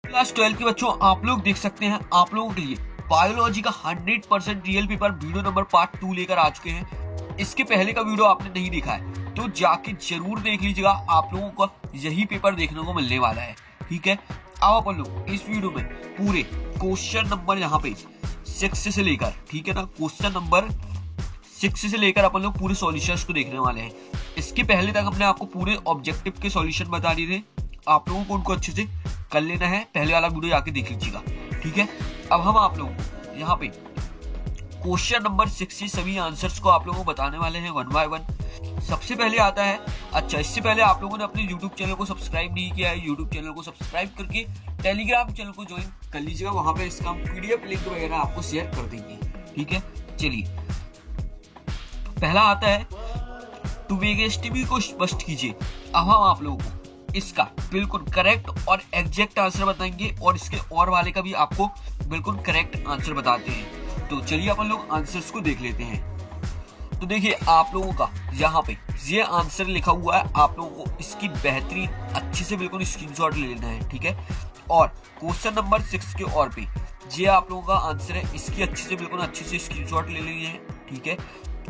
Class 12 के बच्चों, आप लोग देख सकते हैं आप लोगों के लिए बायोलॉजी का 100% real paper video number part 2 लेकर आ चुके हैं। इसके पहले का वीडियो आपने नहीं देखा है तो जाके जरूर देख लीजिएगा, आप लोगों को यही पेपर देखने को मिलने वाला है। ठीक है, अब अपन लोग इस वीडियो में पूरे क्वेश्चन नंबर यहाँ पे 6 से लेकर, ठीक है ना, क्वेश्चन नंबर 6 से लेकर अपन लोग पूरे सॉल्यूशंस को देखने वाले हैं। इसके पहले तक हमने आपको पूरे ऑब्जेक्टिव के सॉल्यूशन बता दिए थे, आप लोगों को उनको अच्छे से कर लेना है। पहले वाला वीडियो जाके देख लीजिएगा। ठीक है, अब हम आप लोगों को यहाँ पे क्वेश्चन नंबर 6 से सभी आंसर्स को आप लोगों को बताने वाले हैं 1 बाय 1। सबसे पहले आता है, अच्छा इससे पहले आप लोगों ने अपने YouTube चैनल को सब्सक्राइब नहीं किया है, YouTube चैनल को सब्सक्राइब करके टेलीग्राम चैनल को ज्वाइन कर लीजिएगा, वहां पे इसका PDF लिंक वगैरह आपको शेयर कर देंगे। ठीक है, चलिए पहला आता है, टू वेगेस्टिमी को स्पष्ट कीजिए। अब हम आप लोगों को इसका बिल्कुल करेक्ट और एग्जैक्ट आंसर बताएंगे और इसके और वाले का भी आपको बिल्कुल करेक्ट आंसर बताते हैं। तो चलिए अपन लोग आंसर्स को देख लेते हैं। तो देखिए आप लोगों का यहाँ पे ये आंसर लिखा हुआ है, आप लोगों को इसकी बेहतरीन अच्छे से बिल्कुल स्क्रीनशॉट ले लेना है। ठीक है, और क्वेश्चन नंबर 6 के और पे ये आप लोगों का आंसर है, इसकी अच्छे से बिल्कुल अच्छे से स्क्रीनशॉट ले लेनी है। ठीक है,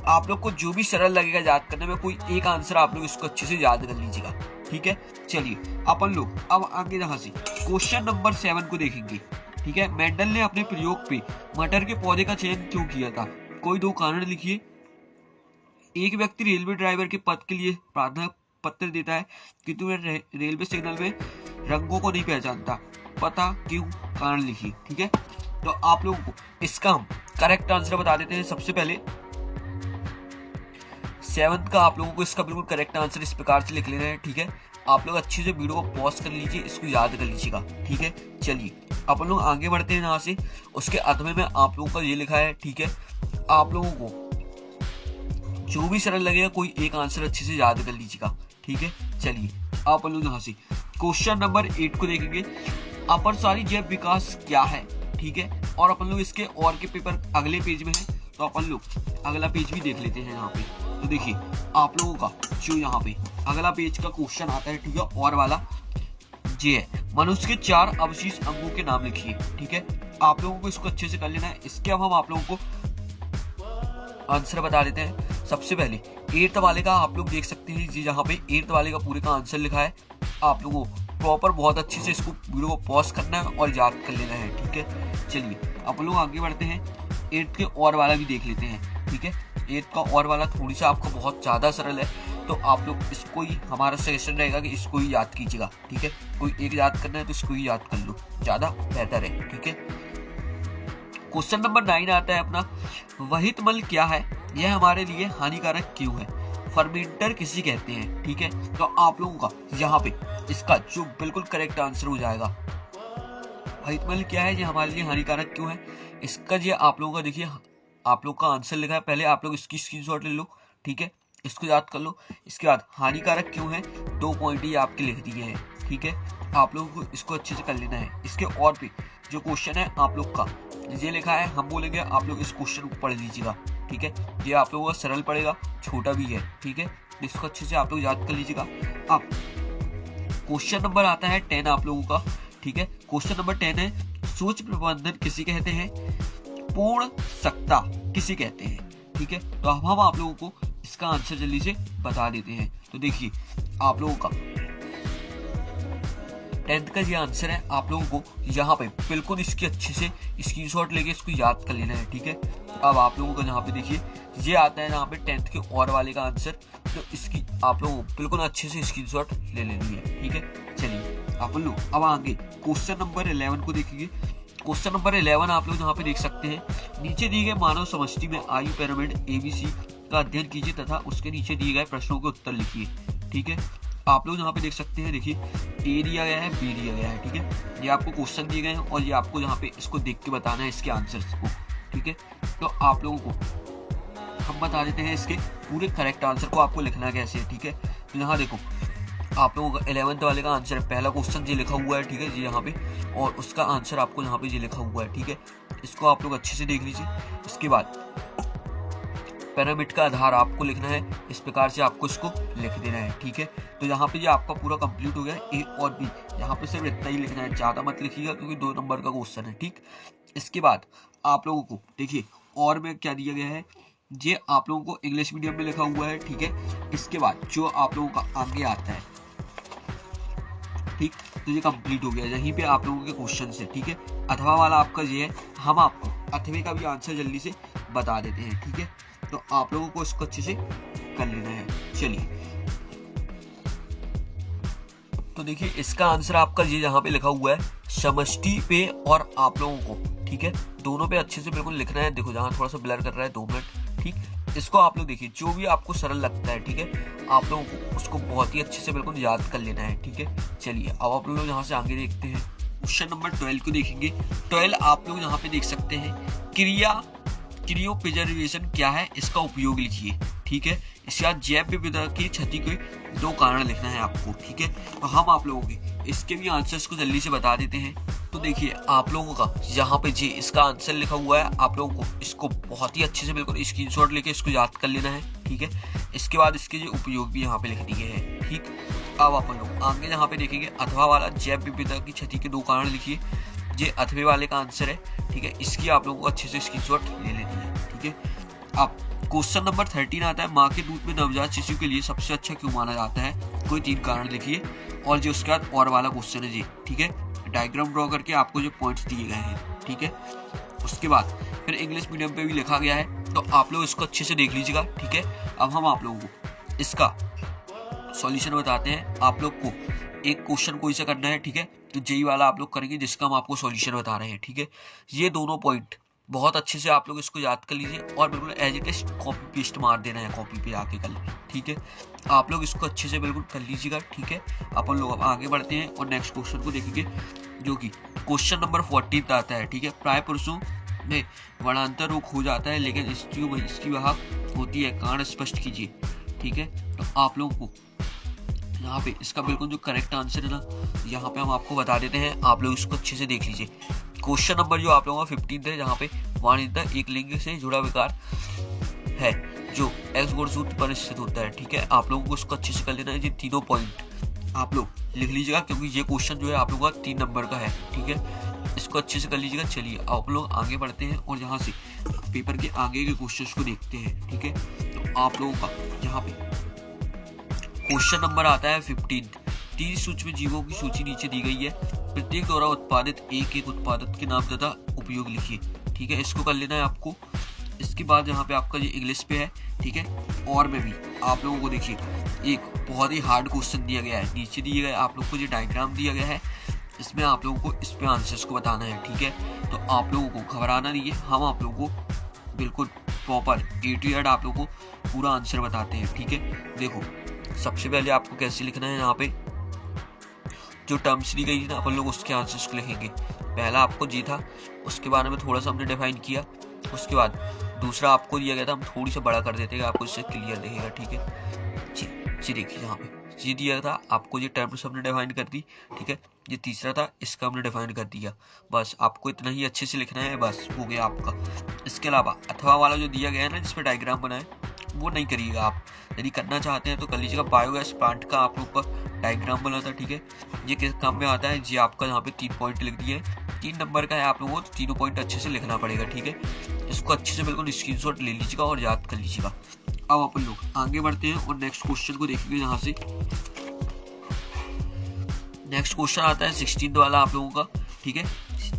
आप लोग को जो भी सरल लगेगा याद करने में, कोई एक आंसर आप लोग इसको अच्छे से याद कर लीजिएगा। ठीक है, चलिए अपन लोग अब आगे यहाँ से क्वेश्चन नंबर 7 को देखेंगे। ठीक है, मेंडल ने अपने प्रयोग पे मटर के पौधे का चयन क्यों किया था? कोई 2 कारण लिखिए। एक व्यक्ति रेलवे ड्राइवर के पद के लिए प्रार्थना पत्र देता है किंतु वह रेलवे सिग्नल में रंगों को नहीं पहचानता, पता क्यों? कारण लिखिए। ठीक है, तो आप लोगों को इसका हम करेक्ट आंसर बता देते हैं। सबसे पहले 7 का आप लोगों को इसका बिल्कुल करेक्ट आंसर इस प्रकार से लिख लेना है। ठीक है, आप लोग अच्छे से वीडियो को पॉज कर लीजिए, इसको याद कर लीजिएगा। ठीक है, चलिए अपन लोग आगे बढ़ते हैं यहाँ से। उसके अंत में आप लोगों का ये लिखा है। ठीक है, आप लोगों को जो भी सरल लगेगा कोई एक आंसर अच्छे से याद कर लीजिएगा। ठीक है, चलिए आप लोग यहाँ से क्वेश्चन नंबर 8 को देखेंगे। अपरसारी जैव विकास क्या है? ठीक है, और अपन लोग इसके और के पेपर अगले पेज में है, तो अपन लोग अगला पेज भी देख लेते हैं यहाँ पे। तो देखिए आप लोगों का जो यहाँ पे अगला पेज का क्वेश्चन आता है, ठीक है, और वाला ये है, मनुष्य के 4 अवशेष अंगों के नाम लिखिए। ठीक है, आप लोगों को इसको अच्छे से कर लेना है। इसके अब हम आप लोगों को आंसर बता देते हैं। सबसे पहले 8th वाले का आप लोग देख सकते हैं जी, यहाँ पे 8th वाले का पूरे का आंसर लिखा है। आप लोगों को प्रॉपर बहुत अच्छे से इसको वीडियो को पॉज करना है और याद कर लेना है। ठीक है, चलिए अपन लोग आगे बढ़ते हैं। 8th के और वाला भी देख लेते हैं। ठीक है, 8th का और वाला थोड़ी सा आपको बहुत ज्यादा सरल है, तो आप लोग इसको ही, हमारा सजेशन रहेगा कि इसको ही याद कीजिएगा। ठीक है, कोई एक याद करना है तो इसको ही याद कर लो, ज्यादा बेहतर है। ठीक है, क्वेश्चन नंबर 9 आता है अपना, वहित मल क्या है? यह हमारे लिए हानिकारक क्यों है? फर्मेंटर किसी कहते हैं। ठीक है, तो आप लोगों का यहाँ पे इसका जो बिल्कुल करेक्ट आंसर हो जाएगा, वहित मल क्या है, ये हमारे लिए हानिकारक क्यों है, इसका ये आप लोगों का देखिए आप लोग का आंसर लिखा है। पहले आप लोग इसकी स्क्रीनशॉट ले लो। ठीक है, इसको याद कर लो। इसके बाद हानिकारक क्यों है, 2 पॉइंट ही आपके लिख दिए हैं। ठीक है, आप लोगों को इसको अच्छे से कर लेना है। इसके और भी जो क्वेश्चन है आप लोग का ये लिखा है, हम बोलेंगे आप लोग इस क्वेश्चन को पढ़ लीजिएगा। ठीक है, ये आप लोगों का सरल पड़ेगा, छोटा भी है। ठीक है, इसको अच्छे से आप लोग याद कर लीजिएगा। अब क्वेश्चन नंबर आता है 10 आप लोगों का। ठीक है, क्वेश्चन नंबर 10 है, सोच प्रबंधन किसे कहते हैं? पूर्ण सत्ता किसे कहते हैं? ठीक है, तो अब हम आप लोगों को इसका आंसर जल्दी से बता देते हैं। तो देखिए आप लोगों का 10th का ये आंसर है। आप लोगों को यहाँ पे बिल्कुल इसकी अच्छे से स्क्रीनशॉट लेके इसको याद कर लेना है। ठीक है, अब आप लोगों को यहाँ पे देखिए ये आता है यहाँ पे 10th के और वाले का आंसर, तो इसकी आप लोगों को बिल्कुल अच्छे से स्क्रीनशॉट ले लेनी है। ठीक है, चलिए अपन लोग अब आगे क्वेश्चन नंबर 11 को देखेंगे। क्वेश्चन नंबर 11 आप लोग यहाँ पे देख सकते हैं, नीचे दिए गए मानव समष्टि में आयु पिरामिड ABC का अध्ययन कीजिए तथा उसके नीचे दिए गए प्रश्नों के उत्तर लिखिए। ठीक है, आप लोग यहाँ पे देख सकते हैं, देखिए A दिया गया है, B दिया गया है। ठीक है, ये आपको क्वेश्चन दिए गए हैं और ये आपको यहाँ पे इसको देख के बताना है इसके आंसर्स को। ठीक है, तो आप लोगों को हम बता देते हैं इसके पूरे करेक्ट आंसर को आपको लिखना कैसे है। ठीक है, तो यहाँ देखो आप लोगों का 11th वाले का आंसर है, पहला क्वेश्चन ये लिखा हुआ है। ठीक है जी, यहाँ पे, और उसका आंसर आपको यहाँ पे ये लिखा हुआ है। ठीक है, इसको आप लोग अच्छे से देख लीजिए। इसके बाद पिरामिड का आधार आपको लिखना है, इस प्रकार से आपको इसको लिख देना है। ठीक है, तो यहाँ पे ये आपका पूरा कंप्लीट हो गया ए और बी। यहाँ पे सिर्फ इतना ही लिखना है, ज़्यादा मत लिखिएगा क्योंकि 2 नंबर का क्वेश्चन है। ठीक, इसके बाद आप लोगों को देखिए और में क्या दिया गया है, ये आप लोगों को इंग्लिश मीडियम में लिखा हुआ है। ठीक है, इसके बाद जो आप लोगों का आगे आता है, ठीक, तो ये कंप्लीट हो गया। यहीं पे आप लोगों के क्वेश्चन है। ठीक है, अथवा वाला आपका ये है, हम आपको अथवे का भी आंसर जल्दी से बता देते हैं। ठीक है, तो आप लोगों को इसको अच्छे से कर लेना है। चलिए, तो देखिए इसका आंसर आपका ये यहाँ पे लिखा हुआ है समष्टि पे, और आप लोगों को ठीक है दोनों पे अच्छे से बिल्कुल लिखना है। देखो जहाँ थोड़ा सा ब्लर कर रहा है, 2 मिनट। ठीक, इसको आप लोग देखिए जो भी आपको सरल लगता है, ठीक है, आप लोगों को उसको बहुत ही अच्छे से बिल्कुल याद कर लेना है। ठीक है, चलिए अब आप लोग यहाँ से आगे देखते हैं। क्वेश्चन नंबर 12 को देखेंगे। 12 आप लोग यहाँ पे देख सकते हैं, क्रियोप्रिजर्वेशन क्या है, इसका उपयोग लिखिए। ठीक है, इसके बाद जैव विविधता की क्षति के 2 कारण लिखना है आपको। ठीक है, तो हम आप लोगों के इसके भी आंसर्स को जल्दी से बता देते हैं। तो देखिए आप लोगों का यहाँ पे जी इसका आंसर लिखा हुआ है, आप लोगों को इसको बहुत ही अच्छे से बिल्कुल स्क्रीनशॉट लेके इसको याद कर लेना है। ठीक है, इसके बाद इसके जो उपयोग भी यहाँ पे लिख दिए हैं। ठीक, अब आप लोग आगे यहाँ पे देखेंगे अथवा वाला जैव विविधता की क्षति के 2 कारण लिखिए। ये अथवे वाले का आंसर है। ठीक है, इसकी आप लोगों को अच्छे से स्क्रीनशॉट ले लेनी है। ठीक है, अब क्वेश्चन नंबर 13 आता है, माँ के दूध में नवजात शिशु के लिए सबसे अच्छा क्यों माना जाता है, कोई 3 कारण लिखिए। और जो उसके बाद और वाला क्वेश्चन है जी। ठीक है, डायग्राम ड्रॉ करके आपको जो पॉइंट्स दिए गए हैं। ठीक है, उसके बाद फिर इंग्लिश मीडियम पे भी लिखा गया है, तो आप लोग इसको अच्छे से देख लीजिएगा। ठीक है, अब हम आप लोगों को इसका सॉल्यूशन बताते हैं। आप लोग को एक क्वेश्चन कोई सा करना है। ठीक है, तो जेई वाला आप लोग करेंगे जिसका हम आपको सॉल्यूशन बता रहे हैं। ठीक है, ये दोनों पॉइंट बहुत अच्छे से आप लोग इसको याद कर लीजिए और बिल्कुल as it is copy paste मार देना है कॉपी पे आके कल। ठीक है, आप लोग इसको अच्छे से बिल्कुल कर लीजिएगा। ठीक है, अपन लोग अब आगे बढ़ते हैं और नेक्स्ट क्वेश्चन को देखेंगे, जो कि क्वेश्चन नंबर 14 आता है। ठीक है, प्राय पुरुषों में वर्णांतर रोग हो जाता है लेकिन स्त्रियों में इसकी वाहक होती है, कारण स्पष्ट कीजिए। ठीक है, तो आप लोगों को यहाँ पे इसका बिल्कुल जो करेक्ट आंसर है ना, यहाँ पे हम आपको बता देते हैं। आप लोग इसको अच्छे से देख लीजिए। क्वेश्चन नंबर जो आप लोगों का 15 है, जहाँ पे वाणिज्यता एक लिंग से जुड़ा विकार है जो एक्स गुणसूत्र पर स्थित होता है। ठीक है, आप लोगों को इसको अच्छे से कर लेना है। ये तीनों पॉइंट आप लोग लिख लीजिएगा क्योंकि ये क्वेश्चन जो है आप लोगों का 3 नंबर का है। ठीक है, इसको अच्छे से कर लीजिएगा। चलिए आप लोग आगे बढ़ते हैं और यहाँ से पेपर के आगे के क्वेश्चन को देखते हैं। ठीक है, तो आप लोगों का यहाँ पे क्वेश्चन नंबर आता है 15। 3 सूक्ष्म जीवों की सूची नीचे दी गई है, प्रत्येक द्वारा उत्पादित एक उत्पादक के नाम तथा उपयोग लिखिए। ठीक है, इसको कर लेना है आपको। इसके बाद यहाँ पे आपका ये इंग्लिश पे है। ठीक है, और में भी आप लोगों को देखिए एक बहुत ही हार्ड क्वेश्चन दिया गया है, नीचे दिए गए आप लोग को ये डायग्राम दिया गया है, इसमें आप लोगों को इस पे आंसर्स को बताना है। ठीक है, तो आप लोगों को घबराना नहीं है, हम आप लोगों को बिल्कुल प्रॉपर A to Z आप लोगों को पूरा आंसर बताते हैं। ठीक है, देखो सबसे पहले आपको कैसे लिखना है, यहाँ पे जो टर्म्स दी गई थी ना अपन लोग उसके आंसर्स को लिखेंगे। पहला आपको जी था, उसके बारे में थोड़ा सा हमने डिफाइन किया। उसके बाद दूसरा आपको दिया गया था, हम थोड़ी सा बड़ा कर देते हैं, आपको इससे क्लियर दिखेगा। ठीक है जी, जी देखिए यहाँ पे जी दिया था आपको, ये टर्म्स हमने डिफाइन कर दी। ठीक है, ये तीसरा था, इसका हमने डिफाइन कर दिया। बस आपको इतना ही अच्छे से लिखना है, बस हो गया आपका। इसके अलावा अथवा वाला जो दिया गया है ना जिसपे डायग्राम बना है, वो नहीं करिएगा आप। यदि करना चाहते हैं तो कर लीजिएगा। बायोगैस प्लांट का आप लोग का डायग्राम बना था। ठीक है, ये किस काम में आता है, जी आपका यहाँ पे 3 पॉइंट लिख दिए, 3 नंबर का है, आप लोगों को तीनों पॉइंट अच्छे से लिखना पड़ेगा। ठीक है, इसको अच्छे से बिल्कुल स्क्रीनशॉट ले लीजिएगा और याद कर लीजिएगा। अब अपन लोग आगे बढ़ते हैं और नेक्स्ट क्वेश्चन को देखेंगे। यहाँ से नेक्स्ट क्वेश्चन आता है 16 वाला आप लोगों का। ठीक है,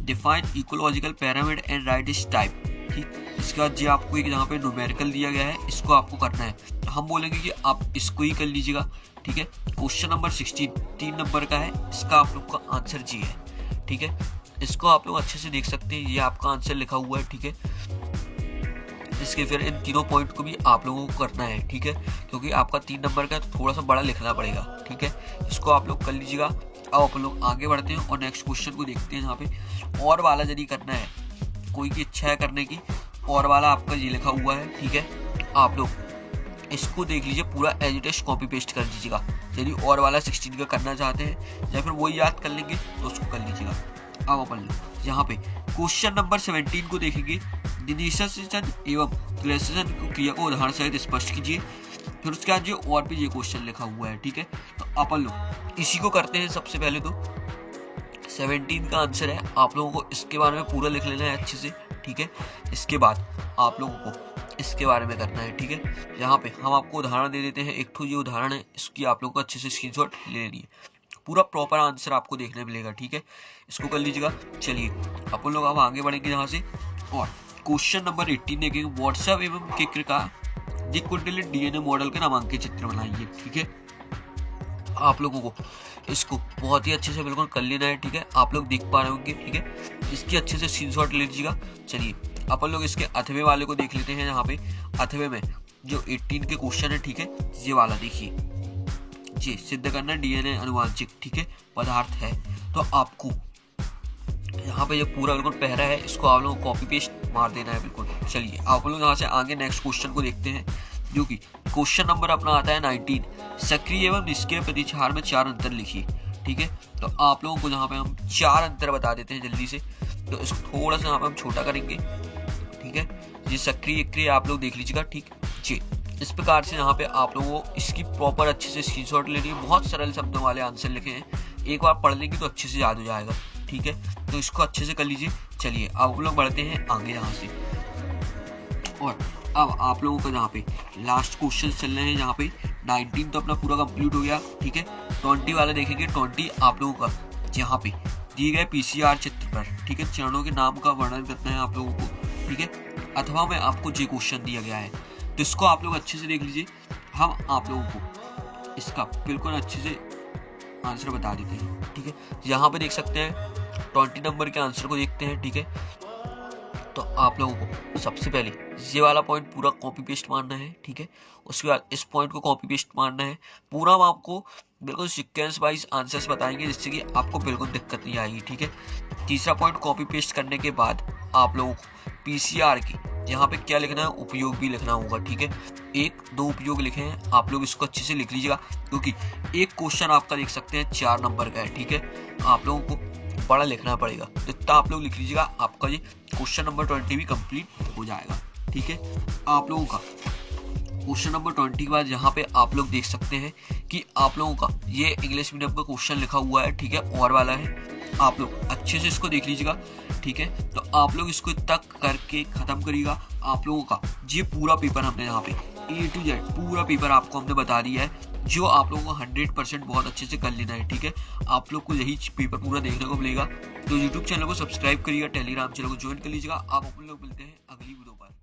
define ecological pyramid and right इस टाइप। ठीक, इसके बाद जी आपको एक यहाँ पे न्यूमेरिकल दिया गया है, इसको आपको करना है। हम बोलेंगे कि आप इसको ही कर लीजिएगा। ठीक है, क्वेश्चन नंबर 16 3 नंबर का है, इसका आप लोग का आंसर जी है। ठीक है, इसको आप लोग अच्छे से देख सकते हैं, ये आपका आंसर लिखा हुआ है। ठीक है, इसके फिर इन तीनों पॉइंट को भी आप लोगों को करना है। ठीक है, क्योंकि आपका 3 नंबर का है तो थोड़ा सा बड़ा लिखना पड़ेगा। ठीक है, इसको आप लोग कर लीजिएगा। अब अपन लोग आगे बढ़ते हैं और नेक्स्ट क्वेश्चन को देखते हैं। यहाँ पे और वाला यदि करना है, कोई की इच्छा है करने की, और वाला आपका ये लिखा हुआ है। ठीक है, आप लोग इसको देख लीजिए, पूरा as it is copy paste कर दीजिएगा। यदि और वाला 16 का करना चाहते हैं या फिर वही याद कर लेंगे तो उसको कर लीजिएगा। अब अपन लोग यहाँ पे क्वेश्चन नंबर 17 को देखेंगे। निषेचन एवं ग्रेजुएशन क्रिया को उदाहरण सहित स्पष्ट कीजिए। फिर उसके बाद जो और भी ये क्वेश्चन लिखा हुआ है, ठीक है। तो अपन लोग इसी को करते हैं। सबसे पहले तो 17 का आंसर है, आप लोगों को इसके बारे में पूरा लिख लेना है अच्छे से, ठीक है। इसके बाद आप लोगों को इसके बारे में करना है, ठीक है। यहाँ पे हम आपको उदाहरण दे देते हैं, एक तो ये उदाहरण है, इसकी आप लोगों को अच्छे से स्क्रीनशॉट ले लेनी है। पूरा प्रॉपर आंसर आपको देखने मिलेगा, ठीक है। इसको कर लीजिएगा। चलिए अपन लोग अब आगे बढ़ेंगे यहाँ से और क्वेश्चन नंबर 18 देखेंगे। व्हाट्सएप एवं किक्र का द्विकुंडलित डीएनए मॉडल के नामांकित चित्र बनाइए, ठीक है। आप लोगों को इसको बहुत ही अच्छे से बिल्कुल कर लेना है, ठीक है। आप लोग देख पा रहे होंगे, ठीक है। इसकी अच्छे से स्क्रीनशॉट ले लीजिएगा। चलिए अपन लोग इसके अथवे वाले को देख लेते हैं। यहाँ पे अथवे में जो 18 के क्वेश्चन है, ठीक है, ये वाला देखिए जी, सिद्ध करना डीएनए अनुवांशिक, ठीक है, पदार्थ है। तो आपको यहाँ पे ये पूरा बिल्कुल पहरा है, इसको आप लोगों को कॉपी पेस्ट मार देना है बिल्कुल। चलिए आप लोग यहाँ से आगे नेक्स्ट क्वेश्चन को देखते हैं, जो कि क्वेश्चन नंबर अपना आता है 19। सक्रिय एवं निष्क्रिय प्रतिछार में 4 अंतर लिखिए, ठीक है। तो आप लोगों को यहाँ पे हम 4 अंतर बता देते हैं जल्दी से। तो इसको थोड़ा सा यहाँ पे हम छोटा करेंगे, ठीक है। ये सक्रिय क्रिय आप लोग देख लीजिएगा, ठीक जी। इस प्रकार से यहाँ पे आप लोगों को इसकी प्रॉपर अच्छे से स्क्रीनशॉट लेनी है। बहुत सरल शब्दों वाले आंसर लिखे हैं, एक बार पढ़ लेंगे तो अच्छे से याद हो जाएगा, ठीक है। तो इसको अच्छे से कर लीजिए। चलिए अब हम लोग बढ़ते हैं आगे यहाँ से और अब आप लोगों का यहाँ पे लास्ट क्वेश्चन चल रहे हैं। यहाँ पे 19 तो अपना पूरा कंप्लीट हो गया, ठीक है। 20 वाला देखेंगे। 20 आप लोगों का यहाँ पे दिए गए पीसीआर चित्र पर, ठीक है, चरणों के नाम का वर्णन करना है आप लोगों को, ठीक है। अथवा में आपको ये क्वेश्चन दिया गया है, तो इसको आप लोग अच्छे से देख लीजिए। हम आप लोगों को इसका बिल्कुल अच्छे से आंसर बता देते हैं, ठीक है। यहाँ पे देख सकते हैं 20 नंबर के आंसर को देखते हैं, ठीक है। तो आप लोगों को सबसे पहले ये वाला पॉइंट पूरा कॉपी पेस्ट मारना है, ठीक है। उसके बाद इस पॉइंट को कॉपी पेस्ट मारना है। पूरा हम आपको बिल्कुल सीक्वेंस वाइज आंसर्स बताएंगे, जिससे कि आपको बिल्कुल दिक्कत नहीं आएगी, ठीक है। तीसरा पॉइंट कॉपी पेस्ट करने के बाद आप लोगों को पीसीआर की यहाँ पे क्या लिखना है, उपयोग भी लिखना होगा, ठीक है। 1-2 उपयोग लिखे हैं, आप लोग इसको अच्छे से लिख लीजिएगा, क्योंकि एक क्वेश्चन आपका देख सकते हैं 4 नंबर का है, ठीक है। आप लोगों को बड़ा लिखना पड़ेगा, तो इतना आप लोग लिख लीजिएगा, आपका ये क्वेश्चन नंबर 20 भी कंप्लीट हो जाएगा, ठीक है। आप लोगों का क्वेश्चन नंबर 20 के बाद यहाँ पे आप लोग देख सकते हैं कि आप लोगों का ये इंग्लिश मीडियम का क्वेश्चन लिखा हुआ है, ठीक है, और वाला है। आप लोग अच्छे से इसको देख लीजिएगा, ठीक है। तो आप लोग इसको तक करके खत्म करिएगा। आप लोगों का ये पूरा पेपर हमने यहाँ पे A to Z पूरा पेपर आपको हमने बता दिया है, जो आप लोगों को 100% बहुत अच्छे से कर लेना है, ठीक है। आप लोग को यही पेपर पूरा देखने को मिलेगा। तो यूट्यूब चैनल को सब्सक्राइब करिएगा, टेलीग्राम चैनल को ज्वाइन कर लीजिएगा। आप अपन लोग मिलते हैं अगली वीडियो पर।